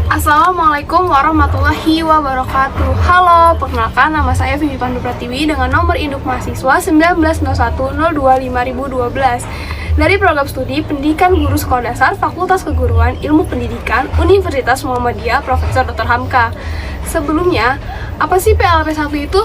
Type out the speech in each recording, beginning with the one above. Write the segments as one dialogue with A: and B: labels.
A: Assalamualaikum warahmatullahi wabarakatuh. Halo, perkenalkan nama saya Vivi Pandu Pratiwi dengan nomor induk mahasiswa 1901025012 dari program studi Pendidikan Guru Sekolah Dasar Fakultas Keguruan Ilmu Pendidikan Universitas Muhammadiyah Profesor Dr. Hamka. Sebelumnya, apa sih PLP1 itu?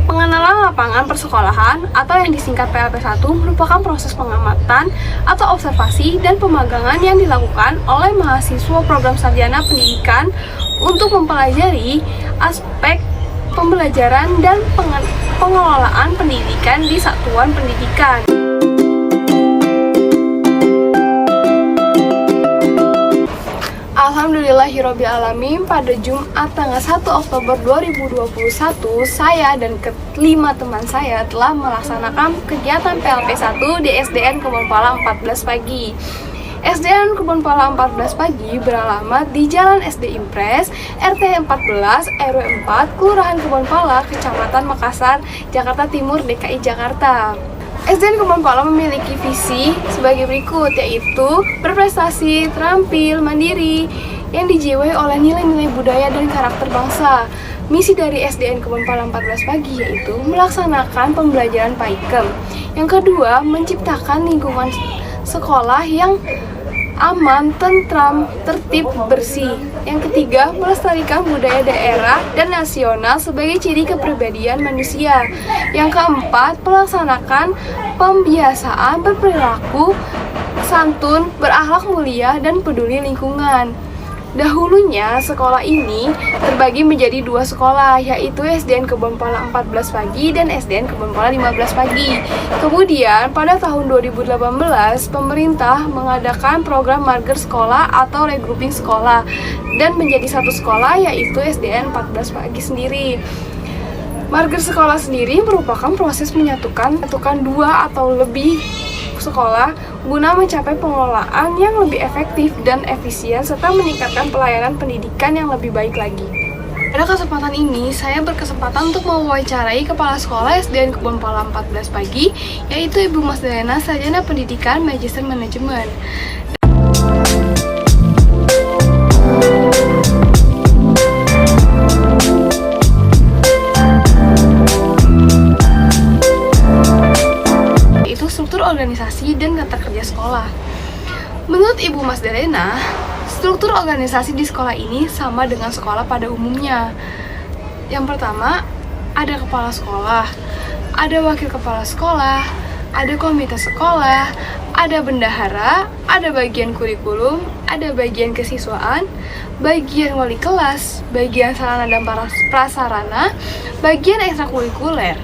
A: Pengenalan lapangan persekolahan atau yang disingkat PLP1 merupakan proses pengamatan atau observasi dan pemagangan yang dilakukan oleh mahasiswa program sarjana pendidikan untuk mempelajari aspek pembelajaran dan pengelolaan pendidikan di satuan pendidikan. Alhamdulillahirrabbilalamin, pada Jumat tanggal 1 Oktober 2021, saya dan kelima teman saya telah melaksanakan kegiatan PLP1 di SDN Kebonpala 14 pagi. SDN Kebonpala 14 pagi beralamat di Jalan SD Impres, RT 14, RW 4, Kelurahan Kebonpala, Kecamatan Makassar, Jakarta Timur, DKI Jakarta. SDN Kebonpala memiliki visi sebagai berikut, yaitu berprestasi, terampil, mandiri, yang dijiwai oleh nilai-nilai budaya dan karakter bangsa. Misi dari SDN Kebonpala 14 pagi yaitu melaksanakan pembelajaran PAIKEM. Yang kedua, menciptakan lingkungan sekolah yang aman, tentram, tertib, bersih. Yang ketiga, melestarikan budaya daerah dan nasional sebagai ciri kepribadian manusia. Yang keempat, melaksanakan pembiasaan berperilaku santun, berakhlak mulia, dan peduli lingkungan. Dahulunya, sekolah ini terbagi menjadi dua sekolah, yaitu SDN Kebonpala 14 pagi dan SDN Kebonpala 15 pagi. Kemudian, pada tahun 2018, pemerintah mengadakan program marger sekolah atau regrouping sekolah dan menjadi satu sekolah, yaitu SDN 14 pagi sendiri. Marger sekolah sendiri merupakan proses menyatukan dua atau lebih sekolah guna mencapai pengelolaan yang lebih efektif dan efisien serta meningkatkan pelayanan pendidikan yang lebih baik lagi. Pada kesempatan ini, saya berkesempatan untuk mewawancarai Kepala Sekolah SDN Kebonpala 14 pagi, yaitu Ibu Mas Delena, Sarjana Pendidikan Magister Manajemen. Organisasi dan tata kerja sekolah. Menurut Ibu Mas Delena, struktur organisasi di sekolah ini sama dengan sekolah pada umumnya. Yang pertama, ada kepala sekolah, ada wakil kepala sekolah, ada komite sekolah, ada bendahara, ada bagian kurikulum, ada bagian kesiswaan, bagian wali kelas, bagian sarana dan prasarana, bagian ekstrakurikuler.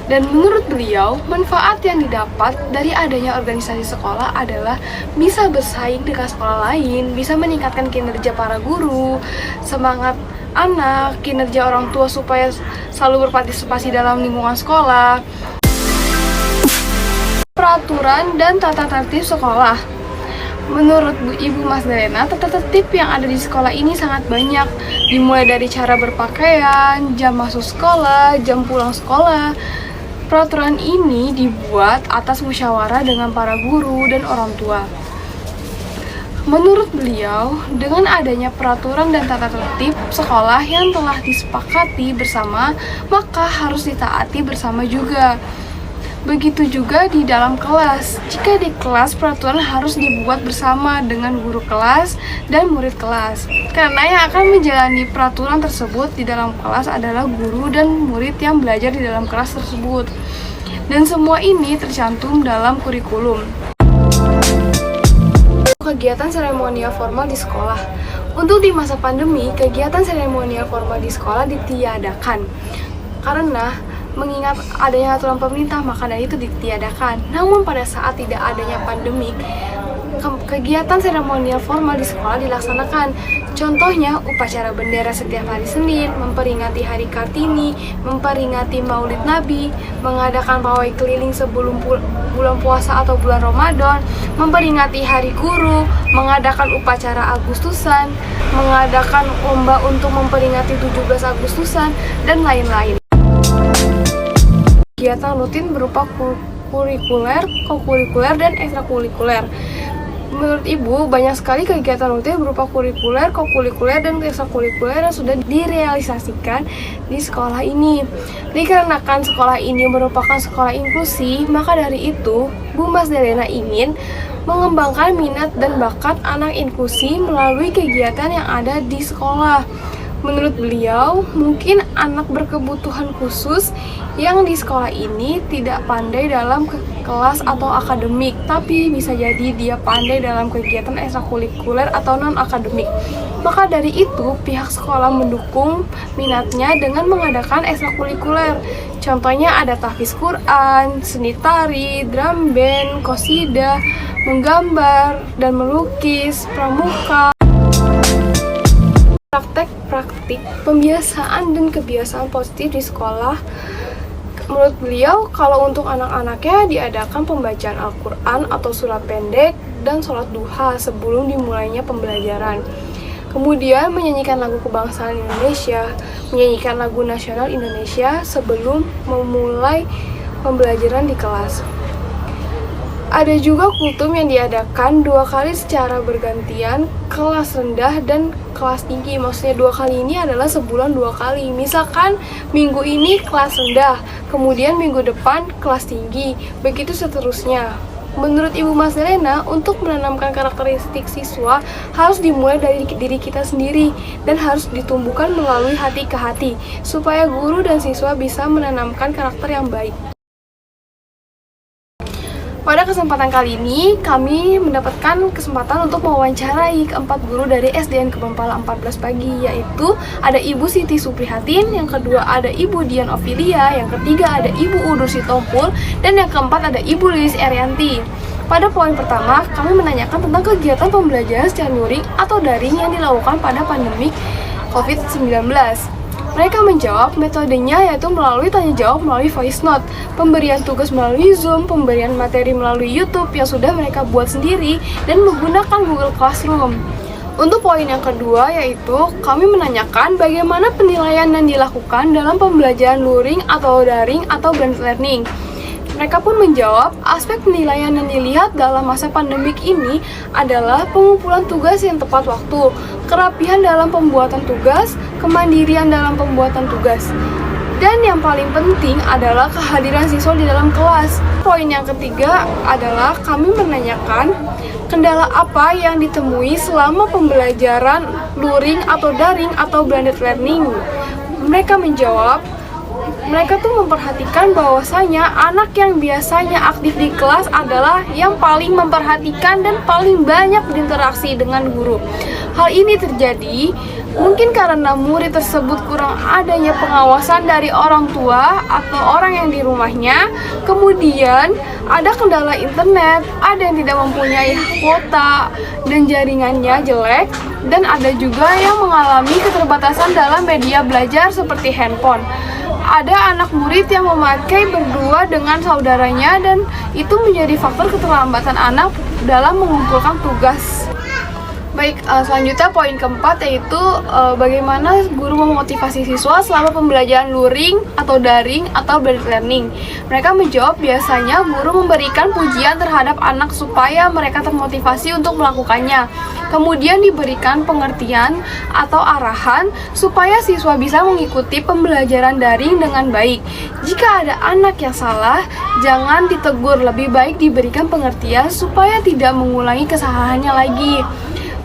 A: Dan menurut beliau, manfaat yang didapat dari adanya organisasi sekolah adalah bisa bersaing dengan sekolah lain, bisa meningkatkan kinerja para guru, semangat anak, kinerja orang tua supaya selalu berpartisipasi dalam lingkungan sekolah, peraturan dan tata tertib sekolah. Menurut Ibu Mas Delena, tata tertib yang ada di sekolah ini sangat banyak, dimulai dari cara berpakaian, jam masuk sekolah, jam pulang sekolah. Peraturan ini dibuat atas musyawarah dengan para guru dan orang tua. Menurut beliau, dengan adanya peraturan dan tata tertib sekolah yang telah disepakati bersama, maka harus ditaati bersama juga. Begitu juga di dalam kelas. Jika di kelas, peraturan harus dibuat bersama dengan guru kelas dan murid kelas. Karena yang akan menjalani peraturan tersebut di dalam kelas adalah guru dan murid yang belajar di dalam kelas tersebut. Dan semua ini tercantum dalam kurikulum. Kegiatan seremonial formal di sekolah. Untuk di masa pandemi, kegiatan seremonial formal di sekolah ditiadakan. Karena mengingat adanya aturan pemerintah, maka dari itu ditiadakan. Namun pada saat tidak adanya pandemik, kegiatan seremonial formal di sekolah dilaksanakan. Contohnya, upacara bendera setiap hari Senin, memperingati Hari Kartini, memperingati Maulid Nabi, mengadakan pawai keliling sebelum bulan puasa atau bulan Ramadan, memperingati Hari Guru, mengadakan upacara Agustusan, mengadakan lomba untuk memperingati 17 Agustusan, dan lain-lain. Kegiatan rutin berupa kurikuler, kokurikuler, dan ekstrakurikuler. Menurut Ibu, banyak sekali kegiatan rutin berupa kurikuler, kokurikuler, dan ekstrakurikuler yang sudah direalisasikan di sekolah ini. Dikarenakan sekolah ini merupakan sekolah inklusi, maka dari itu, Bu Mas Delena ingin mengembangkan minat dan bakat anak inklusi melalui kegiatan yang ada di sekolah. Menurut beliau, mungkin anak berkebutuhan khusus yang di sekolah ini tidak pandai dalam kelas atau akademik, tapi bisa jadi dia pandai dalam kegiatan ekstrakurikuler atau non-akademik. Maka dari itu, pihak sekolah mendukung minatnya dengan mengadakan ekstrakurikuler. Contohnya ada tahfiz Quran, seni tari, drum band, qosidah, menggambar dan melukis, pramuka. Praktik pembiasaan dan kebiasaan positif di sekolah. Menurut beliau, kalau untuk anak-anaknya diadakan pembacaan Al-Quran atau surat pendek dan sholat duha sebelum dimulainya pembelajaran. Kemudian menyanyikan lagu kebangsaan Indonesia, menyanyikan lagu nasional Indonesia sebelum memulai pembelajaran di kelas. Ada juga kultum yang diadakan 2 kali secara bergantian, kelas rendah dan kelas tinggi. Maksudnya 2 kali ini adalah sebulan 2 kali. Misalkan minggu ini kelas rendah, kemudian minggu depan kelas tinggi, begitu seterusnya. Menurut Ibu Mas Delena, untuk menanamkan karakteristik siswa harus dimulai dari diri kita sendiri dan harus ditumbuhkan melalui hati ke hati, supaya guru dan siswa bisa menanamkan karakter yang baik. Pada kesempatan kali ini, kami mendapatkan kesempatan untuk mewawancarai keempat guru dari SDN Kebonpala 14 pagi, yaitu ada Ibu Siti Suprihatin, yang kedua ada Ibu Dian Ovilia, yang ketiga ada Ibu Udur Sitompul, dan yang keempat ada Ibu Lilis Erianti. Pada poin pertama, kami menanyakan tentang kegiatan pembelajaran secara luring atau daring yang dilakukan pada pandemi COVID-19. Mereka menjawab metodenya yaitu melalui tanya jawab melalui voice note, pemberian tugas melalui Zoom, pemberian materi melalui YouTube yang sudah mereka buat sendiri, dan menggunakan Google Classroom. Untuk poin yang kedua yaitu kami menanyakan bagaimana penilaian yang dilakukan dalam pembelajaran luring atau daring atau blended learning. Mereka pun menjawab, aspek penilaian yang dilihat dalam masa pandemik ini adalah pengumpulan tugas yang tepat waktu, kerapihan dalam pembuatan tugas, kemandirian dalam pembuatan tugas. Dan yang paling penting adalah kehadiran siswa di dalam kelas. Poin yang ketiga adalah kami menanyakan kendala apa yang ditemui selama pembelajaran luring atau daring atau blended learning. Mereka menjawab, mereka tuh memperhatikan bahwasanya anak yang biasanya aktif di kelas adalah yang paling memperhatikan dan paling banyak berinteraksi dengan guru. Hal ini terjadi mungkin karena murid tersebut kurang adanya pengawasan dari orang tua atau orang yang di rumahnya. Kemudian ada kendala internet, ada yang tidak mempunyai kuota dan jaringannya jelek, dan ada juga yang mengalami keterbatasan dalam media belajar seperti handphone. Ada anak murid yang memakai berdua dengan saudaranya dan itu menjadi faktor keterlambatan anak dalam mengumpulkan tugas. Baik, selanjutnya poin keempat yaitu bagaimana guru memotivasi siswa selama pembelajaran luring atau daring atau blended learning. Mereka menjawab biasanya guru memberikan pujian terhadap anak supaya mereka termotivasi untuk melakukannya. Kemudian diberikan pengertian atau arahan supaya siswa bisa mengikuti pembelajaran daring dengan baik. Jika ada anak yang salah, jangan ditegur, lebih baik diberikan pengertian supaya tidak mengulangi kesalahannya lagi.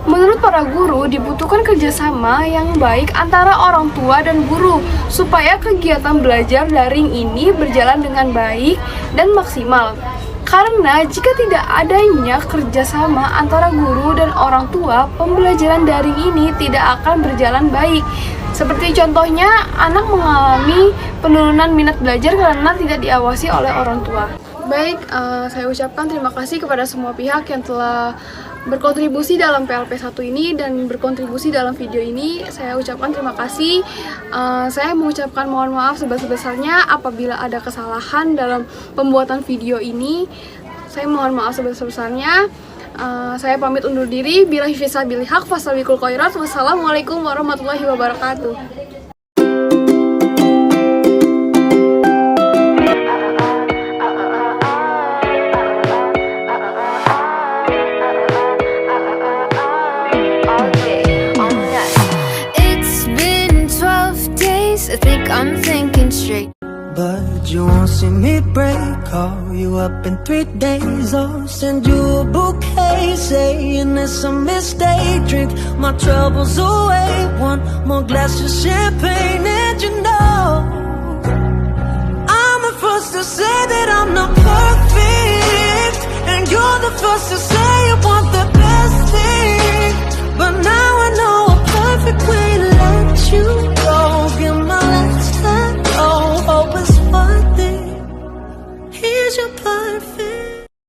A: Menurut para guru, dibutuhkan kerjasama yang baik antara orang tua dan guru supaya kegiatan belajar daring ini berjalan dengan baik dan maksimal. Karena jika tidak adanya kerjasama antara guru dan orang tua, pembelajaran daring ini tidak akan berjalan baik. Seperti contohnya, anak mengalami penurunan minat belajar karena tidak diawasi oleh orang tua. Baik, saya ucapkan terima kasih kepada semua pihak yang telah berkontribusi dalam PLP 1 ini dan berkontribusi dalam video ini. Saya ucapkan terima kasih. Saya mengucapkan mohon maaf sebesar-besarnya apabila ada kesalahan dalam pembuatan video ini. Saya mohon maaf sebesar-besarnya. Saya pamit undur diri. Billahi fisabilil haq fastabiqul khairat. Wassalamualaikum warahmatullahi wabarakatuh.
B: think I'm thinking straight.
C: But you won't see me break. Call you up in 3 days. I'll send you a bouquet, saying it's a mistake. Drink my troubles away. One more glass of champagne.